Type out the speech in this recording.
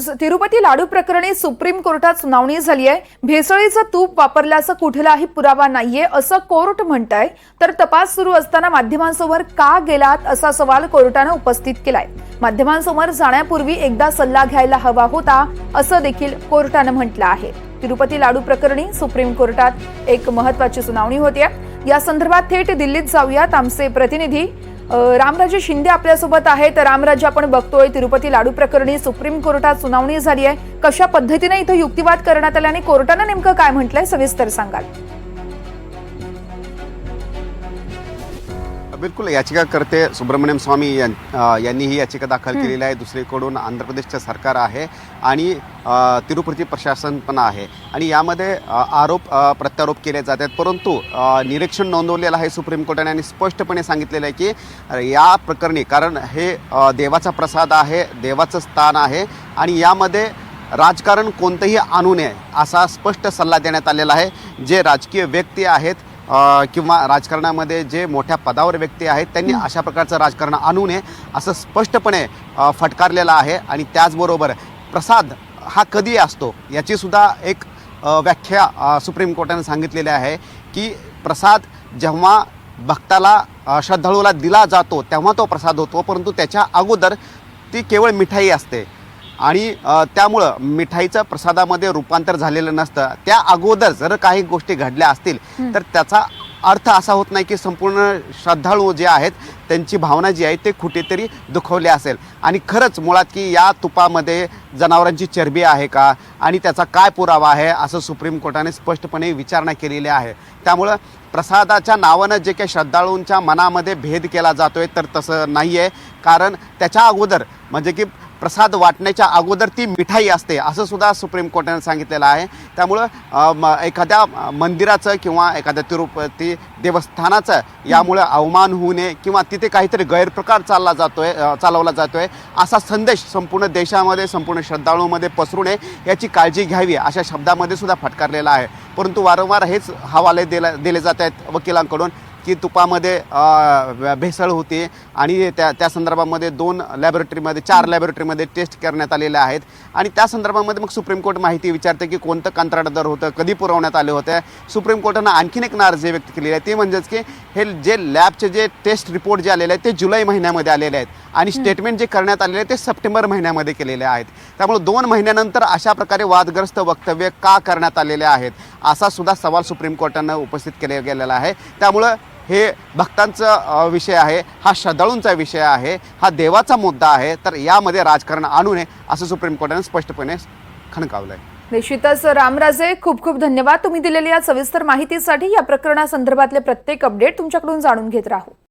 News. Tirupati लाडू प्रकरणी supreme कोर्टात सुनावणी झाली आहे। भेसळीचं तूप वापरल्याचा कुठलाही पुरावा नाहीये असं कोर्ट म्हणतंय, तर तपास सुरू असताना माध्यमांसमोर का गेलात असा सवाल कोर्टाने उपस्थित केलाय। माध्यमांसमोर जाण्यापूर्वी एकदा सल्ला घ्यायला हवा होता असं देखील कोर्टाने म्हटलं आहे। तिरुपती लाडू प्रकरणी सुप्रीम कोर्टात एक महत्त्वाची सुनावणी होतीये। या संदर्भात थेट दिल्लीत जाऊयात। आमचे प्रतिनिधी रामराजे शिंदे आपल्यासोबत आहे। तर रामराजे, आपण बघतोय तिरुपती लाडू प्रकरणी सुप्रीम कोर्टात सुनावणी झाली आहे। कशा पद्धतीने इथे युक्तिवाद करण्यात आला आणि कोर्टाने नेमकं काय म्हटलंय सविस्तर सांगाल? बिल्कुल, याचिकाकर्ते सुब्रमण्यम स्वामी यांनी ही याचिका दाखल केलेली आहे। दुसरीकडून आंध्र प्रदेशचं सरकार आहे आणि तिरुपती प्रशासन पण आहे आणि यामध्ये आरोप प्रत्यारोप केले जात आहेत। परंतु निरीक्षण नोंदवलेलं आहे सुप्रीम कोर्टाने आणि स्पष्टपणे सांगितलेलं आहे की या प्रकरणी, कारण हे देवाचा प्रसाद आहे, देवाचं स्थान आहे आणि यामध्ये राजकारण कोणतंही आणू नये असा स्पष्ट सल्ला देण्यात आलेला आहे। जे राजकीय व्यक्ती आहेत किंवा राजकारणामध्ये जे मोठ्या पदावर व्यक्ती आहेत त्यांनी अशा प्रकारचं राजकारण आणू नये असं स्पष्टपणे फटकारलेलं आहे। आणि त्याचबरोबर प्रसाद हा कधी असतो याची सुद्धा एक व्याख्या सुप्रीम कोर्टाने सांगितलेली आहे की प्रसाद जेव्हा भक्ताला, श्रद्धाळूला दिला जातो तेव्हा तो प्रसाद होतो, परंतु त्याच्या अगोदर ती केवळ मिठाई असते आणि त्यामुळं मिठाईचं प्रसादामध्ये रूपांतर झालेलं नसतं। त्या अगोदर जर काही गोष्टी घडल्या असतील तर त्याचा अर्थ असा होत नाही की संपूर्ण श्रद्धाळू जे आहेत त्यांची भावना जी आहे ते कुठेतरी दुखवली असेल। आणि खरंच मुळात की या तुपामध्ये जनावरांची चरबी आहे का आणि त्याचा काय पुरावा आहे असं सुप्रीम कोर्टाने स्पष्टपणे विचारणा केलेली आहे। त्यामुळं प्रसादाच्या नावानं जे काही श्रद्धाळूंच्या मनामध्ये भेद केला जातोय तर तसं नाही आहे, कारण त्याच्या अगोदर म्हणजे की प्रसाद वाटण्याच्या अगोदर ती मिठाई असते असं सुद्धा सुप्रीम कोर्टाने सांगितलेलं आहे। त्यामुळं एखाद्या मंदिराचं किंवा एखाद्या तिरुपती देवस्थानाचं यामुळे अवमान होऊ नये किंवा तिथे काहीतरी गैरप्रकार चालवला जातोय असा संदेश संपूर्ण देशामध्ये, संपूर्ण श्रद्धाळूंमध्ये पसरू नये याची काळजी घ्यावी अशा शब्दामध्ये सुद्धा फटकारलेला आहे। परंतु वारंवार हेच हवाले दिले जात आहेत वकिलांकडून की तुपामध्ये भेसळ होते आणि त्या संदर्भामध्ये 4 लॅबोरेटरीमध्ये टेस्ट करण्यात आलेल्या आहेत आणि त्या संदर्भामध्ये मग सुप्रीम कोर्ट माहिती विचारते की कोणतं कंत्राटदार होतं, कधी पुरवण्यात आले होते। सुप्रीम कोर्टानं आणखीन एक नाराजी व्यक्त केलेली आहे, ते म्हणजेच की हे जे लॅबचे जे टेस्ट रिपोर्ट जे आलेले आहेत ते जुलै महिन्यामध्ये आलेले आहेत आणि स्टेटमेंट जे करण्यात आलेले आहे ते सप्टेंबर महिन्यामध्ये केलेले आहेत। त्यामुळे 2 महिन्यानंतर अशा प्रकारे वादग्रस्त वक्तव्य का करण्यात आलेले आहेत असा सुद्धा सवाल सुप्रीम कोर्टानं उपस्थित केला गेलेला आहे। त्यामुळं हे भक्तांचा विषय आहे, हा श्रद्धाळूंचा विषय आहे, हा देवाचा मुद्दा आहे, तर यामध्ये राजकारण आणू नये असं सुप्रीम कोर्टाने स्पष्टपणे खणकावलंय। निश्चितच रामराजे, खूप खूप धन्यवाद तुम्ही दिलेल्या या सविस्तर माहितीसाठी। या प्रकरणासंदर्भातले प्रत्येक अपडेट तुमच्याकडून जाणून घेत राहू।